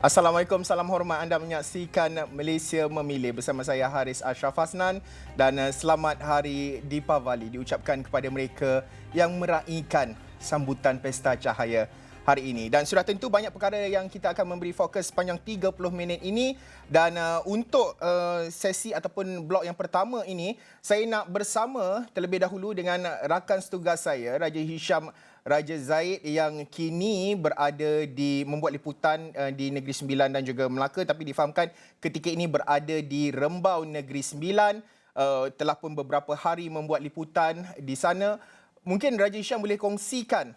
Assalamualaikum, salam hormat. Anda menyaksikan Malaysia Memilih bersama saya Haris Ashraf Hasnan dan selamat Hari Deepavali diucapkan kepada mereka yang meraihkan sambutan Pesta Cahaya hari ini. Dan sudah tentu banyak perkara yang kita akan memberi fokus sepanjang 30 minit ini dan untuk sesi ataupun blok yang pertama ini saya nak bersama terlebih dahulu dengan rakan setugas saya Raja Hisham Raja Zaid yang kini berada membuat liputan di Negeri Sembilan dan juga Melaka, tapi difahamkan ketika ini berada di Rembau Negeri Sembilan, telah pun beberapa hari membuat liputan di sana. Mungkin Raja Hisham boleh kongsikan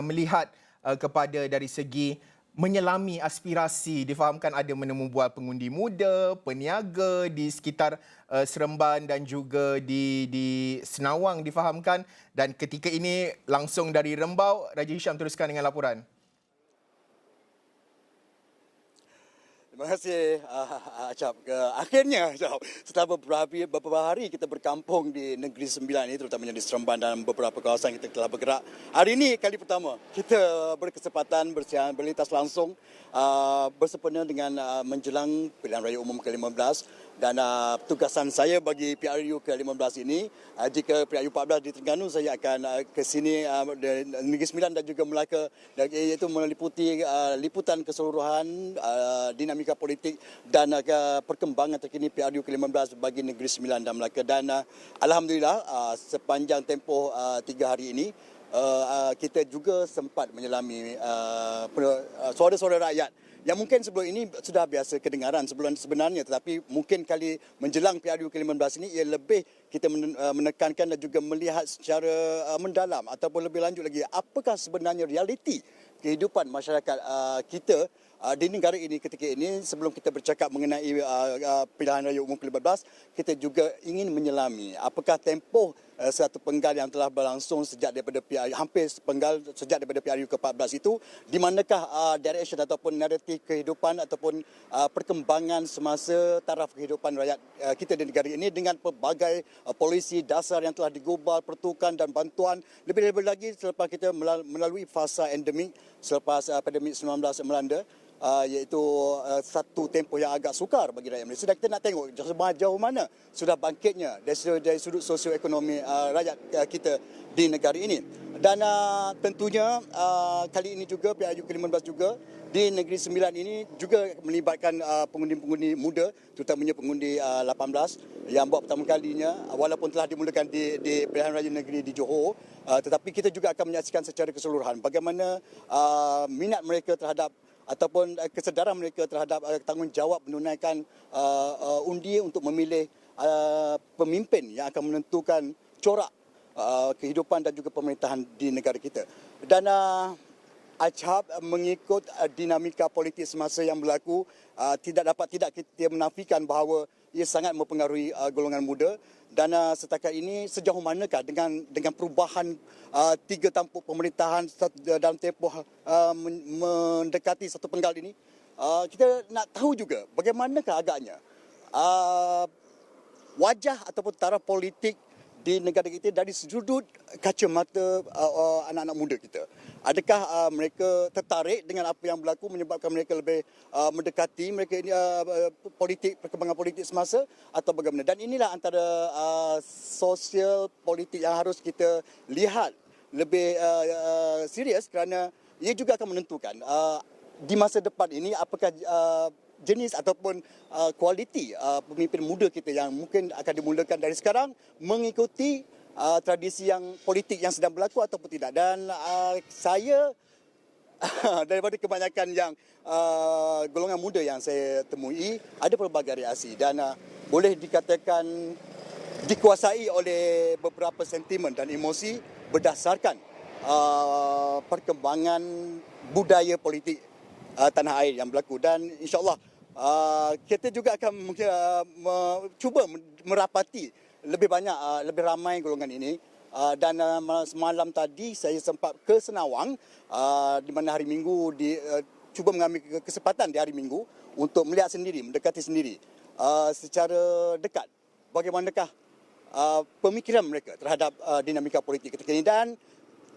melihat kepada dari segi menyelami aspirasi. Difahamkan ada membuat pengundi muda, peniaga di sekitar Seremban dan juga di Senawang difahamkan. Dan ketika ini langsung dari Rembau, Raja Hisham teruskan dengan laporan. Terima kasih Acap. Akhirnya setelah beberapa hari kita berkampung di Negeri Sembilan ini, terutamanya di Seremban dan beberapa kawasan kita telah bergerak. Hari ini kali pertama kita berkesempatan berlintas langsung bersempena dengan menjelang pilihan raya umum ke-15 dan tugasan saya bagi PRU ke-15 ini, jika PRU 14 di Terengganu, saya akan ke sini Negeri Sembilan dan juga Melaka, iaitu meliputi liputan keseluruhan dinamika politik dan perkembangan terkini PRU ke-15 bagi Negeri Sembilan dan Melaka. Dan alhamdulillah sepanjang tempoh 3 hari ini kita juga sempat menyelami suara-suara rakyat yang mungkin sebelum ini sudah biasa kedengaran sebenarnya, tetapi mungkin kali menjelang PRU ke-15 ini ia lebih kita menekankan dan juga melihat secara mendalam ataupun lebih lanjut lagi apakah sebenarnya realiti kehidupan masyarakat kita di negara ini ketika ini. Sebelum kita bercakap mengenai pilihan raya umum ke-15, kita juga ingin menyelami apakah tempoh satu penggal yang telah berlangsung sejak daripada hampir sepenggal sejak daripada PRU ke-14 itu, di manakah direction ataupun naratif kehidupan ataupun perkembangan semasa taraf kehidupan rakyat kita di negara ini dengan pelbagai polisi dasar yang telah digubal, pertukan dan bantuan. Lebih-lebih lagi selepas kita melalui fasa endemik selepas pandemik 19 melanda, iaitu satu tempoh yang agak sukar bagi rakyat Malaysia. Dan kita nak tengok sejauh mana sudah bangkitnya dari sudut sosioekonomi rakyat kita di negara ini. Dan tentunya kali ini juga PRU ke-15 juga di Negeri Sembilan ini juga melibatkan pengundi-pengundi muda, terutamanya pengundi 18 yang buat pertama kalinya, walaupun telah dimulakan di pilihan raya negeri di Johor, tetapi kita juga akan menyaksikan secara keseluruhan bagaimana minat mereka terhadap ataupun kesedaran mereka terhadap tanggungjawab menunaikan undi untuk memilih pemimpin yang akan menentukan corak kehidupan dan juga pemerintahan di negara kita. Dan Acap mengikut dinamika politik semasa yang berlaku, tidak kita menafikan bahawa ia sangat mempengaruhi golongan muda. Dan setakat ini sejauh manakah dengan perubahan 3 tampuk pemerintahan dalam tempoh mendekati satu penggal ini, kita nak tahu juga bagaimanakah agaknya wajah ataupun taraf politik di negara kita dari sudut kacamata anak-anak muda kita. Adakah mereka tertarik dengan apa yang berlaku menyebabkan mereka lebih mendekati mereka ini perkembangan politik semasa atau bagaimana? Dan inilah antara sosial politik yang harus kita lihat lebih serius, kerana ia juga akan menentukan di masa depan ini apakah jenis ataupun kualiti pemimpin muda kita yang mungkin akan dimulakan dari sekarang mengikuti tradisi yang politik yang sedang berlaku ataupun tidak. Dan saya daripada kebanyakan yang golongan muda yang saya temui, ada pelbagai reaksi dan boleh dikatakan dikuasai oleh beberapa sentimen dan emosi berdasarkan perkembangan budaya politik tanah air yang berlaku. Dan insyaAllah kita juga akan cuba merapati lebih banyak, lebih ramai golongan ini. Dan semalam tadi saya sempat ke Senawang, di mana hari Minggu cuba mengambil kesempatan di hari Minggu untuk melihat sendiri, mendekati sendiri secara dekat bagaimanakah pemikiran mereka terhadap dinamika politik ketika ini. Dan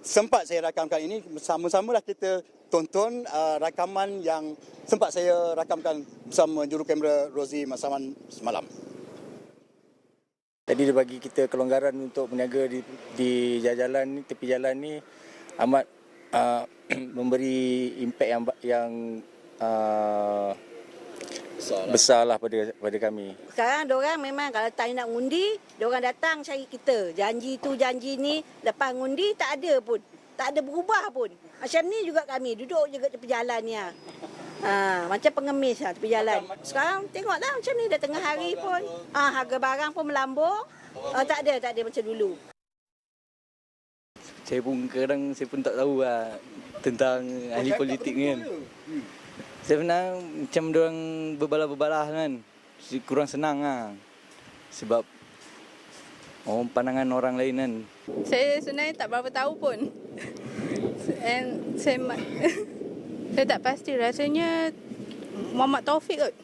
sempat saya rakamkan ini, sama-samalah kita tonton rakaman yang sempat saya rakamkan bersama juru kamera Rozi Masaman semalam. Jadi dia bagi kita kelonggaran untuk berniaga di jalan ni, tepi jalan ni amat memberi impak yang besarlah pada kami. Sekarang diorang memang kalau tak nak ngundi, diorang datang cari kita. Janji tu janji ni, lepas ngundi tak ada pun. Tak ada berubah pun. Macam ni juga kami duduk je kat tepi jalan ni. Macam pengemis lah tepi jalan. Sekarang tengoklah macam ni dah tengah hari pun. Harga barang pun melambung. Tak ada macam dulu. Saya pun tak tahu lah tentang ahli politik ni kan. Sebenarnya macam diorang berbalah-berbalah kan. Kurang senang lah. Sebab pandangan orang lain kan. Saya sebenarnya tak berapa tahu pun. And saya tak pasti, rasanya Muhammad Taufik kot.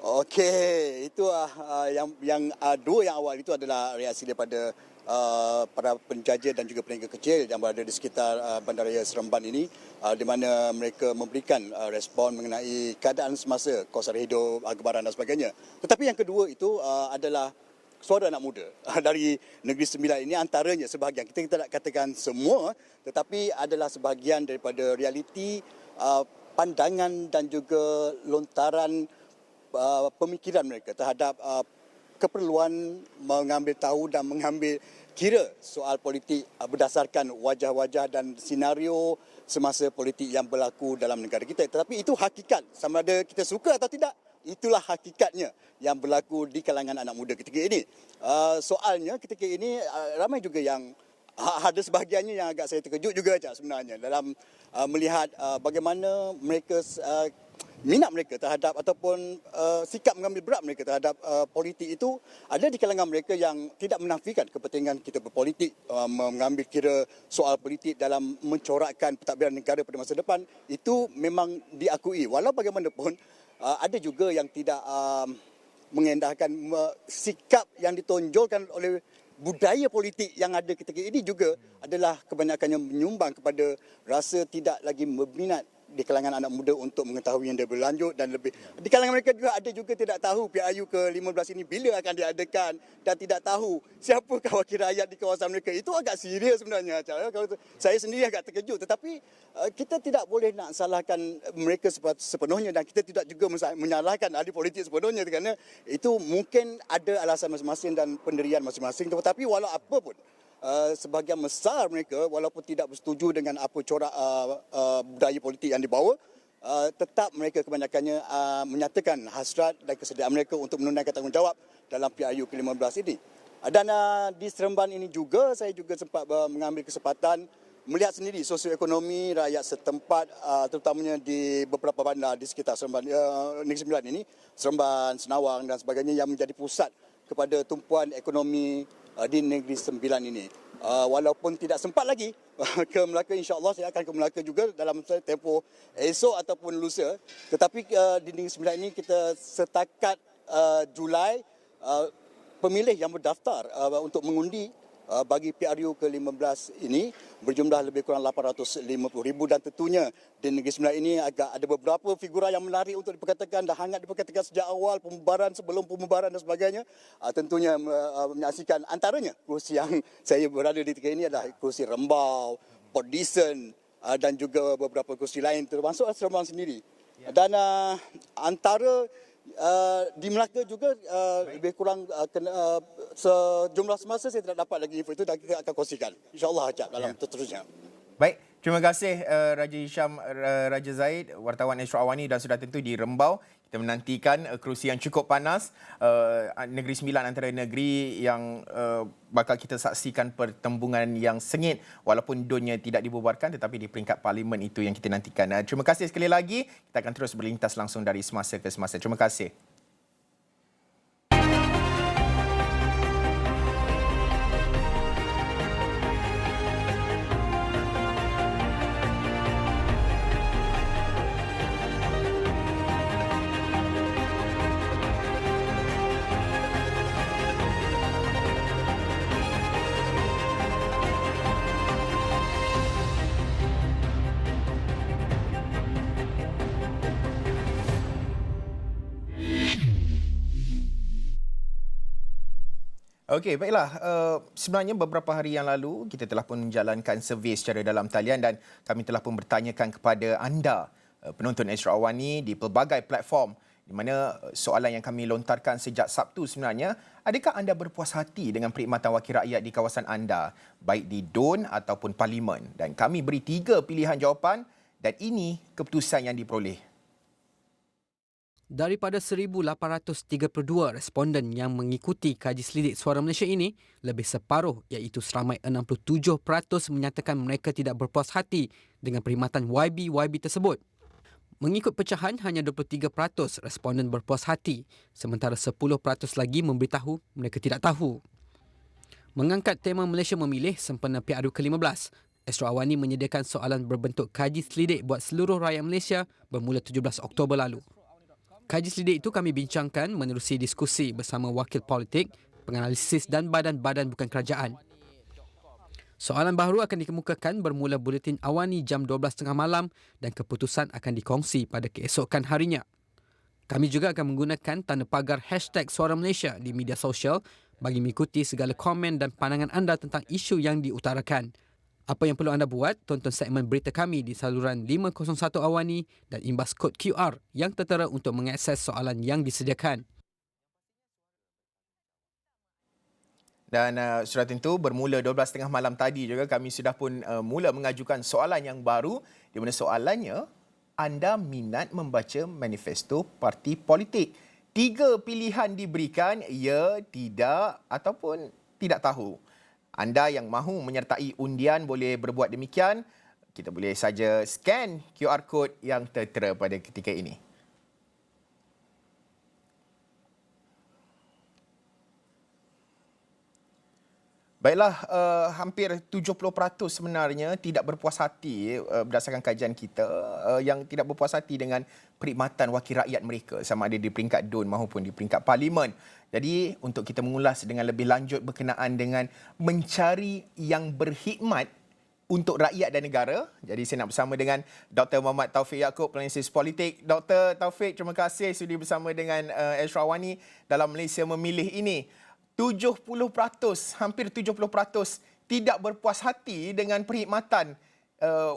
Okey, itu yang dua yang awal itu adalah reaksi daripada para penjaja dan juga peniaga kecil yang berada di sekitar Bandaraya Seremban ini, di mana mereka memberikan respon mengenai keadaan semasa kos harga hidup, harga barang dan sebagainya. Tetapi yang kedua itu adalah suara anak muda dari Negeri Sembilan ini, antaranya sebahagian, kita tak katakan semua, tetapi adalah sebahagian daripada realiti pandangan dan juga lontaran pemikiran mereka terhadap keperluan mengambil tahu dan mengambil kira soal politik berdasarkan wajah-wajah dan senario semasa politik yang berlaku dalam negara kita. Tetapi itu hakikat, sama ada kita suka atau tidak, itulah hakikatnya yang berlaku di kalangan anak muda ketika ini. Soalnya ketika ini ramai juga yang ada sebahagiannya yang agak saya terkejut juga sebenarnya dalam melihat bagaimana mereka minat mereka terhadap ataupun sikap mengambil berat mereka terhadap politik itu ada di kalangan mereka yang tidak menafikan kepentingan kita berpolitik, mengambil kira soal politik dalam mencorakkan pentadbiran negara pada masa depan. Itu memang diakui. Walau bagaimanapun ada juga yang tidak mengendahkan sikap yang ditonjolkan oleh budaya politik yang ada ketika ini juga adalah kebanyakannya menyumbang kepada rasa tidak lagi berminat di kalangan anak muda untuk mengetahui yang dia berlanjut dan lebih. Di kalangan mereka juga ada juga tidak tahu PRU ke-15 ini bila akan diadakan dan tidak tahu siapakah wakil rakyat di kawasan mereka. Itu agak serius sebenarnya. Kalau saya sendiri agak terkejut, tetapi kita tidak boleh nak salahkan mereka sepenuhnya dan kita tidak juga menyalahkan ahli politik sepenuhnya kerana itu mungkin ada alasan masing-masing dan pendirian masing-masing. Tetapi walau apa pun, sebahagian besar mereka walaupun tidak bersetuju dengan apa corak budaya politik yang dibawa, tetap mereka kebanyakannya menyatakan hasrat dan kesediaan mereka untuk menunaikan tanggungjawab dalam PRU ke-15 ini. Dan di Seremban ini juga saya juga sempat mengambil kesempatan melihat sendiri sosioekonomi rakyat setempat, terutamanya di beberapa bandar di sekitar Seremban, Negeri Sembilan ini, Seremban, Senawang dan sebagainya yang menjadi pusat kepada tumpuan ekonomi di Negeri Sembilan ini. Walaupun tidak sempat lagi ke Melaka, insya-Allah saya akan ke Melaka juga dalam tempoh esok ataupun lusa. Tetapi di Negeri Sembilan ini kita setakat Julai pemilih yang berdaftar untuk mengundi bagi PRU ke-15 ini berjumlah lebih kurang 850,000 dan tentunya di Negeri Sembilan ini agak ada beberapa figura yang menarik untuk diperkatakan dan hangat diperkatakan sejak awal pembubaran, sebelum pembubaran dan sebagainya. Tentunya menyaksikan antaranya kerusi yang saya berada di ketika ini adalah kerusi Rembau, Port Dickson dan juga beberapa kerusi lain termasuk Seremban sendiri. Dan antara di Melaka juga lebih kurang sejumlah semasa saya tidak dapat lagi info itu dan kita akan kongsikan insya-Allah dalam terusnya. Baik, terima kasih Raja Hisham Raja Zaid, wartawan Astro Awani, dan sudah tentu di Rembau. Kita menantikan kerusi yang cukup panas, Negeri Sembilan antara negeri yang bakal kita saksikan pertembungan yang sengit walaupun DUN-nya tidak dibubarkan, tetapi di peringkat parlimen itu yang kita nantikan. Terima kasih sekali lagi. Kita akan terus berlintas langsung dari semasa ke semasa. Terima kasih. Okey, baiklah. Sebenarnya beberapa hari yang lalu kita telah pun menjalankan survey secara dalam talian dan kami telah pun bertanyakan kepada anda, penonton Astro Awani di pelbagai platform di mana soalan yang kami lontarkan sejak Sabtu sebenarnya, adakah anda berpuas hati dengan perkhidmatan wakil rakyat di kawasan anda, baik di DUN ataupun Parlimen? Dan kami beri 3 pilihan jawapan dan ini keputusan yang diperoleh. Daripada 1,832 responden yang mengikuti kaji selidik Suara Malaysia ini, lebih separuh iaitu seramai 67% menyatakan mereka tidak berpuas hati dengan perkhidmatan YB tersebut. Mengikut pecahan, hanya 23% responden berpuas hati, sementara 10% lagi memberitahu mereka tidak tahu. Mengangkat tema Malaysia Memilih sempena PRU ke-15, Astro Awani menyediakan soalan berbentuk kaji selidik buat seluruh rakyat Malaysia bermula 17 Oktober lalu. Kaji selidik itu kami bincangkan menerusi diskusi bersama wakil politik, penganalisis dan badan-badan bukan kerajaan. Soalan baru akan dikemukakan bermula buletin Awani jam 12.30 malam dan keputusan akan dikongsi pada keesokan harinya. Kami juga akan menggunakan tanda pagar #Suara Malaysia di media sosial bagi mengikuti segala komen dan pandangan anda tentang isu yang diutarakan. Apa yang perlu anda buat, tonton segmen berita kami di saluran 501 Awani dan imbas kod QR yang tertera untuk mengakses soalan yang disediakan. Dan sudah tentu bermula 12.30 malam tadi juga kami sudah pun mula mengajukan soalan yang baru di mana soalannya, anda minat membaca manifesto parti politik? 3 pilihan diberikan, ya, tidak ataupun tidak tahu. Anda yang mahu menyertai undian boleh berbuat demikian. Kita boleh saja scan QR code yang tertera pada ketika ini. Baiklah, hampir 70% sebenarnya tidak berpuas hati berdasarkan kajian kita yang tidak berpuas hati dengan perkhidmatan wakil rakyat mereka sama ada di peringkat DUN maupun di peringkat Parlimen. Jadi untuk kita mengulas dengan lebih lanjut berkenaan dengan mencari yang berkhidmat untuk rakyat dan negara. Jadi saya nak bersama dengan Dr. Muhammad Taufik Yaakob, penganalisis politik. Dr. Taufik, terima kasih sudi bersama dengan Astro Awani dalam Malaysia Memilih ini. 70%, hampir 70% tidak berpuas hati dengan perkhidmatan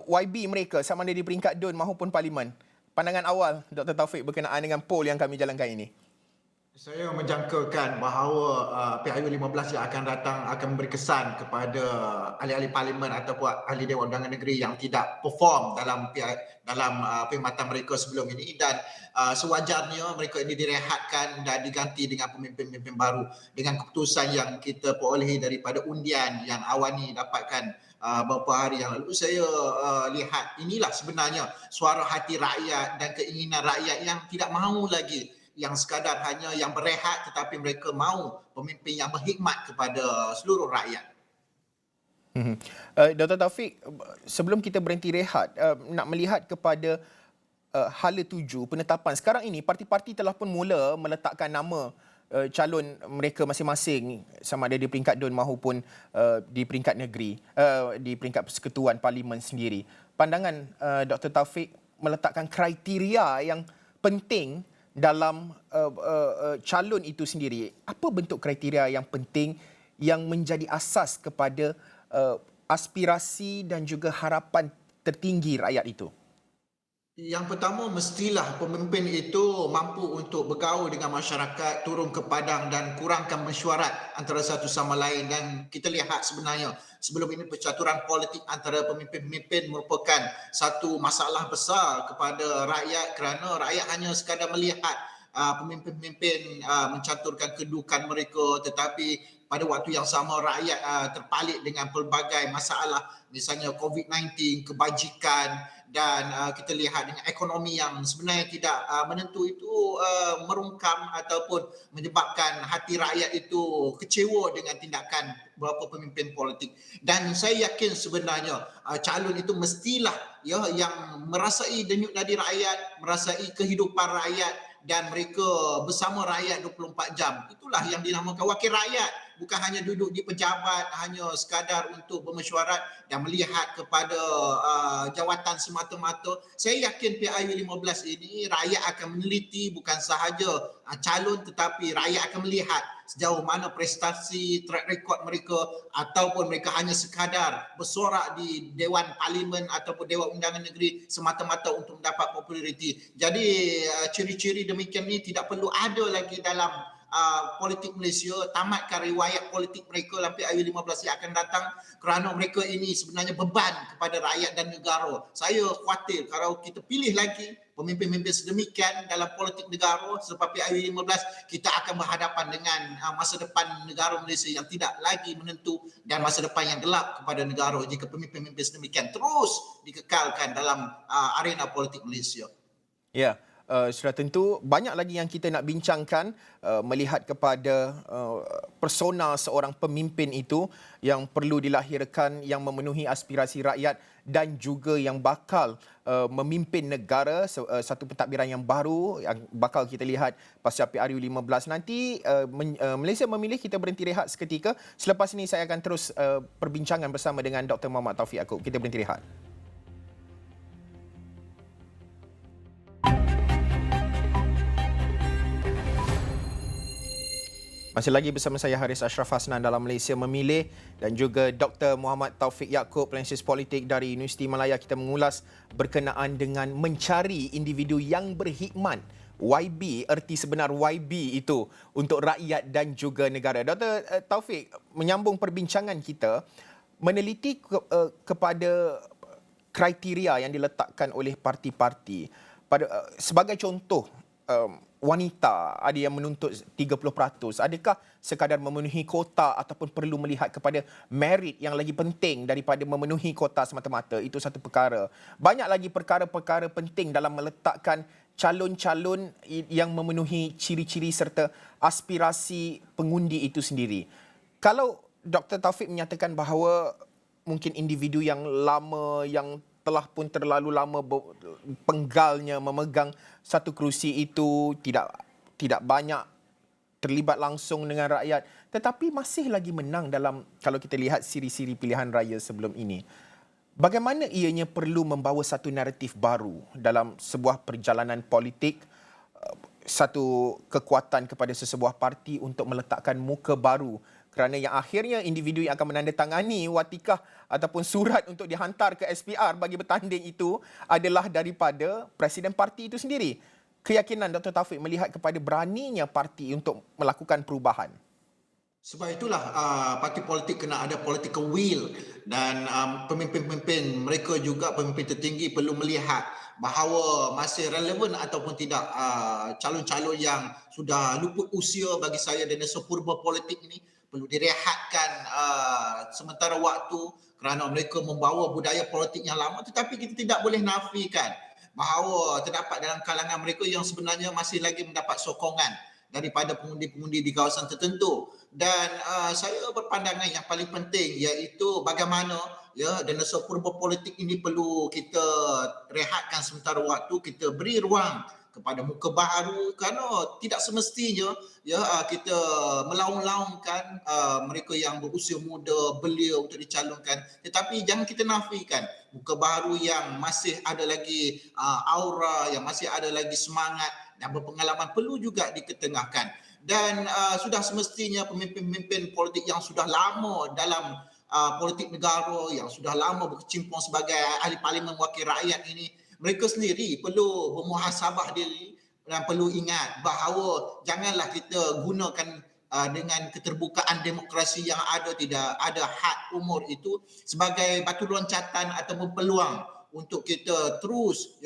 YB mereka sama ada di peringkat DUN maupun Parlimen. Pandangan awal Dr. Taufik berkenaan dengan poll yang kami jalankan ini. Saya menjangkakan bahawa PRU 15 yang akan datang akan memberi kesan kepada ahli-ahli parlimen ataupun ahli Dewan Undangan Negeri yang tidak perform dalam perkhidmatan mereka sebelum ini, dan sewajarnya mereka ini direhatkan dan diganti dengan pemimpin-pemimpin baru dengan keputusan yang kita perolehi daripada undian yang Awani dapatkan beberapa hari yang lalu. Saya lihat inilah sebenarnya suara hati rakyat dan keinginan rakyat yang tidak mahu lagi yang sekadar hanya yang berehat, tetapi mereka mahu pemimpin yang berkhidmat kepada seluruh rakyat. Dr. Taufik, sebelum kita berhenti rehat, nak melihat kepada hala tuju penetapan. Sekarang ini parti-parti telah pun mula meletakkan nama calon mereka masing-masing sama ada di peringkat DUN maupun di peringkat negeri, di peringkat persekutuan Parlimen sendiri. Pandangan Dr. Taufik meletakkan kriteria yang penting dalam calon itu sendiri. Apa bentuk kriteria yang penting yang menjadi asas kepada aspirasi dan juga harapan tertinggi rakyat itu? Yang pertama, mestilah pemimpin itu mampu untuk bergaul dengan masyarakat, turun ke padang dan kurangkan mesyuarat antara satu sama lain. Dan kita lihat sebenarnya sebelum ini percaturan politik antara pemimpin-pemimpin merupakan satu masalah besar kepada rakyat kerana rakyat hanya sekadar melihat pemimpin-pemimpin mencaturkan kedudukan mereka, tetapi pada waktu yang sama rakyat terpalit dengan pelbagai masalah, misalnya COVID-19, kebajikan, dan kita lihat dengan ekonomi yang sebenarnya tidak menentu itu merungkam ataupun menyebabkan hati rakyat itu kecewa dengan tindakan beberapa pemimpin politik. Dan saya yakin sebenarnya calon itu mestilah yang merasai denyut nadi rakyat, merasai kehidupan rakyat, dan mereka bersama rakyat 24 jam. Itulah yang dinamakan wakil rakyat. bukan hanya duduk di pejabat hanya sekadar untuk bermesyuarat dan melihat kepada jawatan semata-mata. Saya yakin PIU 15 ini rakyat akan meneliti bukan sahaja calon tetapi rakyat akan melihat sejauh mana prestasi, track record mereka ataupun mereka hanya sekadar bersorak di Dewan Parlimen ataupun Dewan Undangan Negeri semata-mata untuk mendapat populariti. Jadi ciri-ciri demikian ni tidak perlu ada lagi dalam politik Malaysia. Tamatkan riwayat politik mereka dalam PIU 15 yang akan datang kerana mereka ini sebenarnya beban kepada rakyat dan negara. Saya khawatir kalau kita pilih lagi pemimpin-pemimpin sedemikian dalam politik negara sebab PIU 15, kita akan berhadapan dengan masa depan negara Malaysia yang tidak lagi menentu dan masa depan yang gelap kepada negara jika pemimpin-pemimpin sedemikian terus dikekalkan dalam arena politik Malaysia. Ya. Sudah tentu banyak lagi yang kita nak bincangkan melihat kepada persona seorang pemimpin itu yang perlu dilahirkan, yang memenuhi aspirasi rakyat dan juga yang bakal memimpin negara, satu pentadbiran yang baru yang bakal kita lihat pasca PRU 15 nanti. Malaysia memilih kita berhenti rehat seketika. Selepas ini saya akan terus perbincangan bersama dengan Dr. Muhammad Taufik Yaakob. Kita berhenti rehat. Masih lagi bersama saya Haris Ashraf Hasnan dalam Malaysia Memilih dan juga Dr. Muhammad Taufik Yaakob, penganalisis politik dari Universiti Malaya. Kita mengulas berkenaan dengan mencari individu yang berhikmat. YB, erti sebenar YB itu untuk rakyat dan juga negara. Dr. Taufik, menyambung perbincangan kita, meneliti kepada kriteria yang diletakkan oleh parti-parti. Sebagai contoh, wanita ada yang menuntut 30%. Adakah sekadar memenuhi kota ataupun perlu melihat kepada merit yang lagi penting daripada memenuhi kota semata-mata? Itu satu perkara. Banyak lagi perkara-perkara penting dalam meletakkan calon-calon yang memenuhi ciri-ciri serta aspirasi pengundi itu sendiri. Kalau Dr. Taufik menyatakan bahawa mungkin individu yang lama, yang telah pun terlalu lama penggalnya memegang satu kerusi itu, tidak banyak terlibat langsung dengan rakyat, tetapi masih lagi menang dalam, kalau kita lihat siri-siri pilihan raya sebelum ini. Bagaimana ianya perlu membawa satu naratif baru dalam sebuah perjalanan politik, satu kekuatan kepada sesebuah parti untuk meletakkan muka baru, kerana yang akhirnya individu yang akan menandatangani watikah ataupun surat untuk dihantar ke SPR bagi bertanding itu adalah daripada presiden parti itu sendiri. Keyakinan Dr. Taufik melihat kepada beraninya parti untuk melakukan perubahan. Sebab itulah parti politik kena ada political will dan pemimpin-pemimpin mereka juga, pemimpin tertinggi perlu melihat bahawa masih relevan ataupun tidak calon-calon yang sudah luput usia bagi saya dan sepurba politik ini perlu direhatkan sementara waktu kerana mereka membawa budaya politik yang lama, tetapi kita tidak boleh nafikan bahawa terdapat dalam kalangan mereka yang sebenarnya masih lagi mendapat sokongan daripada pengundi-pengundi di kawasan tertentu. Dan saya berpandangan yang paling penting iaitu bagaimana dan sepurba politik ini perlu kita rehatkan sementara waktu, kita beri ruang kepada muka baru kerana tidak semestinya kita melaung-laungkan mereka yang berusia muda belia untuk dicalonkan, tetapi jangan kita nafikan muka baru yang masih ada lagi aura, yang masih ada lagi semangat dan berpengalaman perlu juga diketengahkan. Dan sudah semestinya pemimpin-pemimpin politik yang sudah lama dalam politik negara, yang sudah lama berkecimpung sebagai ahli parlimen wakil rakyat ini, mereka sendiri perlu bermuhasabah diri dan perlu ingat bahawa janganlah kita gunakan dengan keterbukaan demokrasi yang ada, tidak ada had umur itu sebagai batu loncatan ataupun peluang untuk kita terus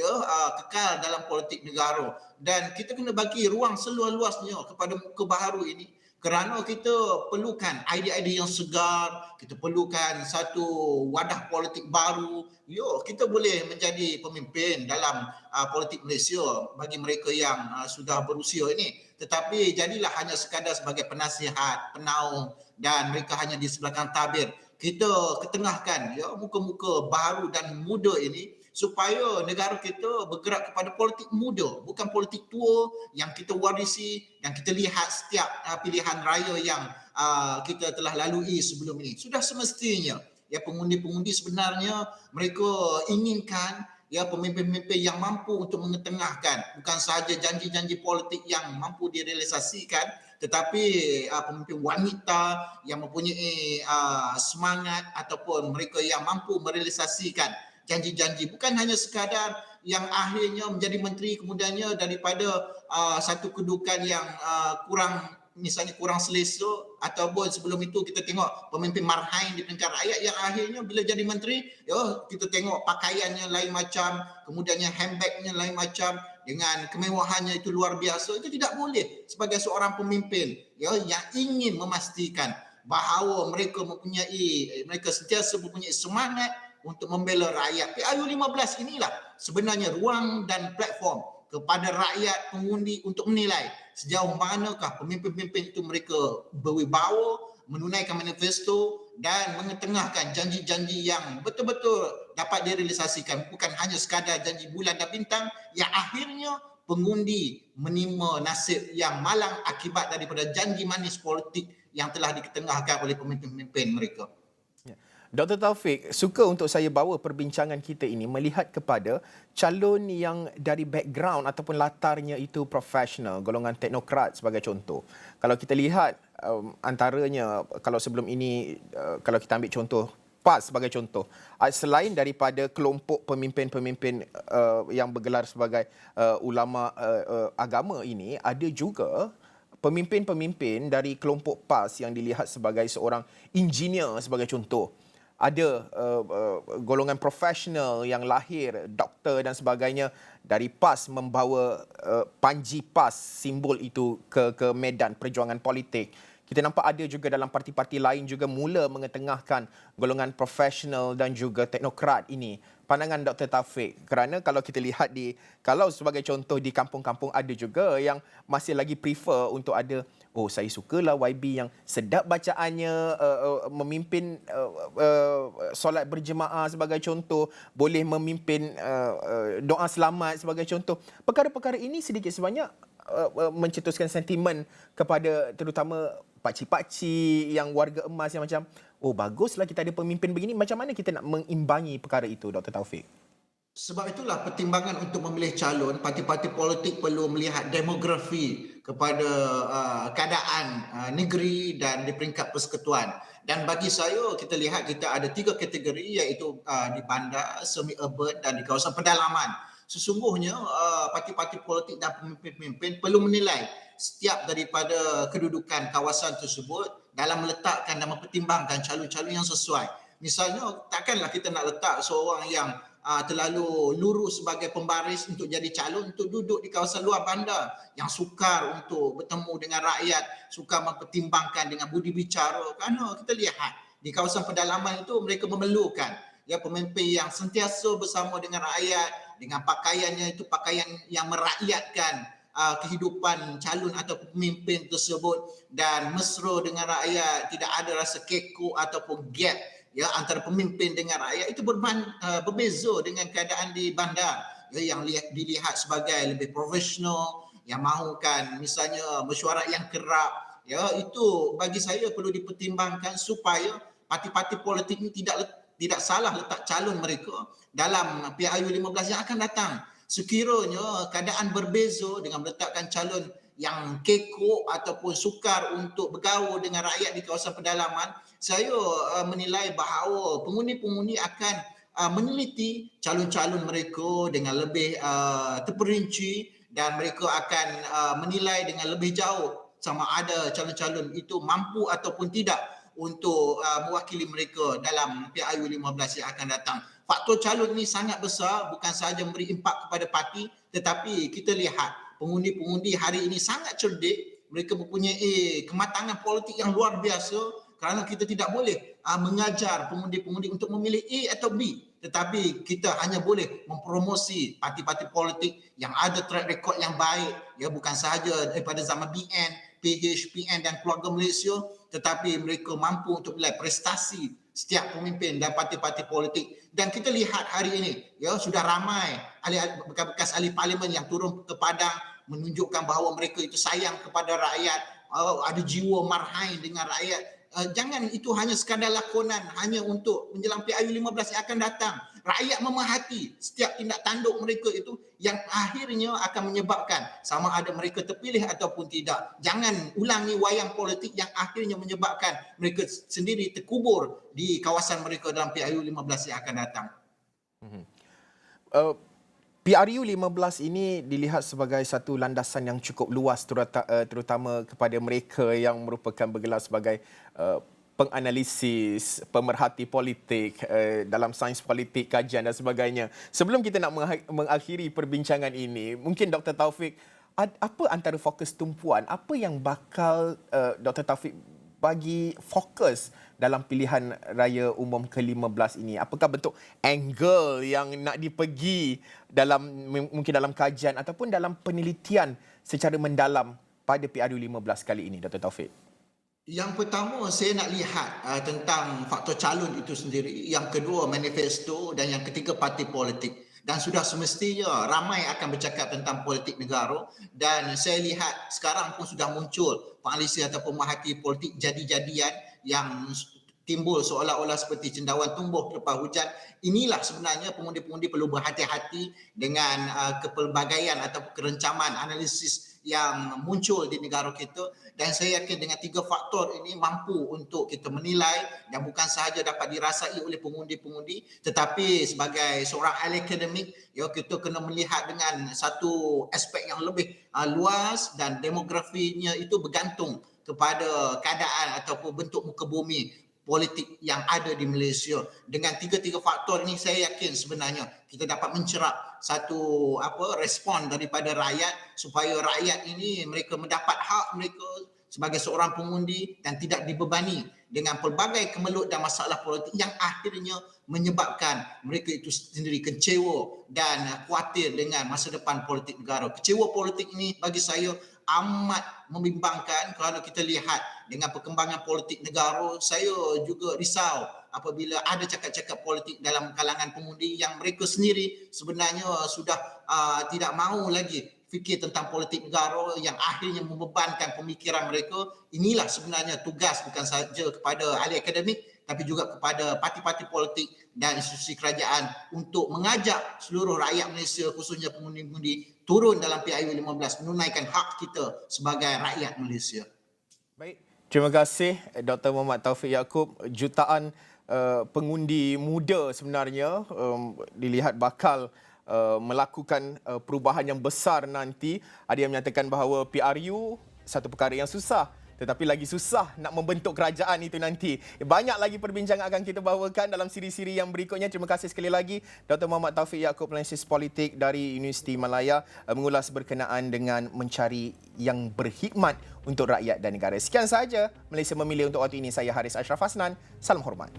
kekal dalam politik negara. Dan kita kena bagi ruang seluas-luasnya kepada muka baru ini kerana kita perlukan idea-idea yang segar, kita perlukan satu wadah politik baru. Kita boleh menjadi pemimpin dalam politik Malaysia bagi mereka yang sudah berusia ini. Tetapi jadilah hanya sekadar sebagai penasihat, penaung dan mereka hanya di sebelah kanan tabir. Kita ketengahkan muka-muka baru dan muda ini supaya negara kita bergerak kepada politik muda, bukan politik tua yang kita warisi, yang kita lihat setiap pilihan raya yang kita telah lalui sebelum ini. Sudah semestinya ya pengundi-pengundi sebenarnya mereka inginkan ya pemimpin-pemimpin yang mampu untuk mengetengahkan, bukan sahaja janji-janji politik yang mampu direalisasikan, tetapi pemimpin wanita yang mempunyai semangat ataupun mereka yang mampu merealisasikan janji-janji, bukan hanya sekadar yang akhirnya menjadi menteri kemudiannya daripada satu kedudukan yang kurang selesa, ataupun sebelum itu kita tengok pemimpin marhain di peringkat rakyat yang akhirnya bila jadi menteri ya kita tengok pakaiannya lain macam, kemudiannya handbagnya lain macam, dengan kemewahannya itu luar biasa. Itu tidak boleh sebagai seorang pemimpin ya yang ingin memastikan bahawa mereka sentiasa mempunyai semangat untuk membela rakyat. PIU 15 inilah sebenarnya ruang dan platform kepada rakyat pengundi untuk menilai sejauh manakah pemimpin-pemimpin itu mereka berwibawa, menunaikan manifesto dan mengetengahkan janji-janji yang betul-betul dapat direalisasikan, bukan hanya sekadar janji bulan dan bintang yang akhirnya pengundi menerima nasib yang malang akibat daripada janji manis politik yang telah diketengahkan oleh pemimpin-pemimpin mereka. Dr. Taufik, suka untuk saya bawa perbincangan kita ini melihat kepada calon yang dari background ataupun latarnya itu profesional, golongan teknokrat sebagai contoh. Kalau kita lihat antaranya, kalau sebelum ini, kalau kita ambil contoh PAS sebagai contoh, selain daripada kelompok pemimpin-pemimpin yang bergelar sebagai ulama agama ini, ada juga pemimpin-pemimpin dari kelompok PAS yang dilihat sebagai seorang engineer sebagai contoh. Ada golongan profesional yang lahir, doktor dan sebagainya, dari PAS membawa panji PAS, simbol itu ke medan perjuangan politik. Kita nampak ada juga dalam parti-parti lain juga mula mengetengahkan golongan profesional dan juga teknokrat ini. Pandangan Dr. Taufik, kerana kalau kita lihat kalau sebagai contoh di kampung-kampung ada juga yang masih lagi prefer untuk ada, saya sukalah YB yang sedap bacaannya, memimpin solat berjemaah sebagai contoh, boleh memimpin doa selamat sebagai contoh. Perkara-perkara ini sedikit sebanyak mencetuskan sentimen kepada terutama pakcik-pakcik yang warga emas yang macam, baguslah kita ada pemimpin begini. Macam mana kita nak mengimbangi perkara itu, Dr. Taufik? Sebab itulah pertimbangan untuk memilih calon, parti-parti politik perlu melihat demografi kepada keadaan negeri dan di peringkat persekutuan. Dan bagi saya, kita lihat kita ada 3 kategori, iaitu di bandar, semi-urban dan di kawasan pedalaman. Sesungguhnya parti-parti politik dan pemimpin-pemimpin perlu menilai setiap daripada kedudukan kawasan tersebut dalam meletakkan dan mempertimbangkan calon-calon yang sesuai. Misalnya, takkanlah kita nak letak seorang yang terlalu lurus sebagai pembaris untuk jadi calon untuk duduk di kawasan luar bandar, yang sukar untuk bertemu dengan rakyat, sukar mempertimbangkan dengan budi bicara. Kerana kita lihat di kawasan pedalaman itu mereka memerlukan pemimpin yang sentiasa bersama dengan rakyat, dengan pakaiannya itu pakaian yang merakyatkan kehidupan calon atau pemimpin tersebut, dan mesra dengan rakyat, tidak ada rasa kekok ataupun gap antara pemimpin dengan rakyat. Itu berbeza dengan keadaan di bandar yang dilihat sebagai lebih profesional, yang mahukan misalnya mesyuarat yang kerap. Itu bagi saya perlu dipertimbangkan supaya parti-parti politik ini tidak salah letak calon mereka dalam PIU 15 yang akan datang. Sekiranya keadaan berbeza dengan meletakkan calon yang kekok ataupun sukar untuk bergaul dengan rakyat di kawasan pedalaman, saya menilai bahawa pengundi-pengundi akan meneliti calon-calon mereka dengan lebih terperinci, dan mereka akan menilai dengan lebih jauh sama ada calon-calon itu mampu ataupun tidak untuk mewakili mereka dalam PIU 15 yang akan datang. Faktor calon ini sangat besar, bukan sahaja memberi impak kepada parti, tetapi kita lihat pengundi-pengundi hari ini sangat cerdik. Mereka mempunyai kematangan politik yang luar biasa, kerana kita tidak boleh mengajar pengundi-pengundi untuk memilih A atau B, tetapi kita hanya boleh mempromosi parti-parti politik yang ada track record yang baik, bukan sahaja daripada zaman BN, PH, PN dan Keluarga Malaysia, tetapi mereka mampu untuk melihat prestasi setiap pemimpin dan parti-parti politik. Dan kita lihat hari ini, ya, sudah ramai bekas ahli parlimen yang turun ke padang menunjukkan bahawa mereka itu sayang kepada rakyat, ada jiwa marhain dengan rakyat. Jangan itu hanya sekadar lakonan hanya untuk menjelang PRU 15 yang akan datang. Rakyat memerhati setiap tindak tanduk mereka itu yang akhirnya akan menyebabkan sama ada mereka terpilih ataupun tidak. Jangan ulangi wayang politik yang akhirnya menyebabkan mereka sendiri terkubur di kawasan mereka dalam PRU 15 yang akan datang. PRU 15 ini dilihat sebagai satu landasan yang cukup luas terutama kepada mereka yang merupakan bergelar sebagai penganalisis, pemerhati politik dalam sains politik, kajian dan sebagainya. Sebelum kita nak mengakhiri perbincangan ini, mungkin Dr. Taufik, apa antara fokus tumpuan? Apa yang bakal Dr. Taufik bagi fokus dalam pilihan raya umum ke-15 ini? Apakah bentuk angle yang nak dipergi mungkin dalam kajian ataupun dalam penelitian secara mendalam pada PRU 15 kali ini, Dr. Taufik? Yang pertama, saya nak lihat tentang faktor calon itu sendiri. Yang kedua, manifesto, dan yang ketiga, parti politik. Dan sudah semestinya ramai akan bercakap tentang politik negara, dan saya lihat sekarang pun sudah muncul penganalisis atau pemerhati politik jadi-jadian yang timbul seolah-olah seperti cendawan tumbuh lepas hujan. Inilah sebenarnya pengundi-pengundi perlu berhati-hati dengan kepelbagaian atau kerencaman analisis yang muncul di negara kita, dan saya yakin dengan 3 faktor ini mampu untuk kita menilai dan bukan sahaja dapat dirasai oleh pengundi-pengundi, tetapi sebagai seorang ahli akademik, ya, kita kena melihat dengan satu aspek yang lebih luas, dan demografinya itu bergantung kepada keadaan ataupun bentuk muka bumi politik yang ada di Malaysia. Dengan 3 faktor ini, saya yakin sebenarnya kita dapat mencerap satu respon daripada rakyat supaya rakyat ini mereka mendapat hak mereka sebagai seorang pengundi dan tidak dibebani dengan pelbagai kemelut dan masalah politik yang akhirnya menyebabkan mereka itu sendiri kecewa dan khawatir dengan masa depan politik negara. Kecewa politik ini bagi saya amat membimbangkan kerana kita lihat dengan perkembangan politik negara. Saya juga risau apabila ada cakap-cakap politik dalam kalangan pengundi yang mereka sendiri sebenarnya sudah tidak mahu lagi fikir tentang politik negara yang akhirnya membebankan pemikiran mereka. Inilah sebenarnya tugas bukan sahaja kepada ahli akademik tapi juga kepada parti-parti politik dan institusi kerajaan untuk mengajak seluruh rakyat Malaysia, khususnya pengundi-pengundi, turun dalam PRU 15 menunaikan hak kita sebagai rakyat Malaysia. Baik, terima kasih Dr. Muhammad Taufik Yaakob. Jutaan pengundi muda sebenarnya dilihat bakal melakukan perubahan yang besar nanti. Ada yang menyatakan bahawa PRU satu perkara yang susah, tetapi lagi susah nak membentuk kerajaan itu nanti. Banyak lagi perbincangan akan kita bawakan dalam siri-siri yang berikutnya. Terima kasih sekali lagi Dr. Muhammad Taufik Yaakob, analisis politik dari Universiti Malaya, mengulas berkenaan dengan mencari yang berkhidmat untuk rakyat dan negara. Sekian sahaja Malaysia Memilih untuk waktu ini. Saya Haris Ashraf Hasnan. Salam hormat.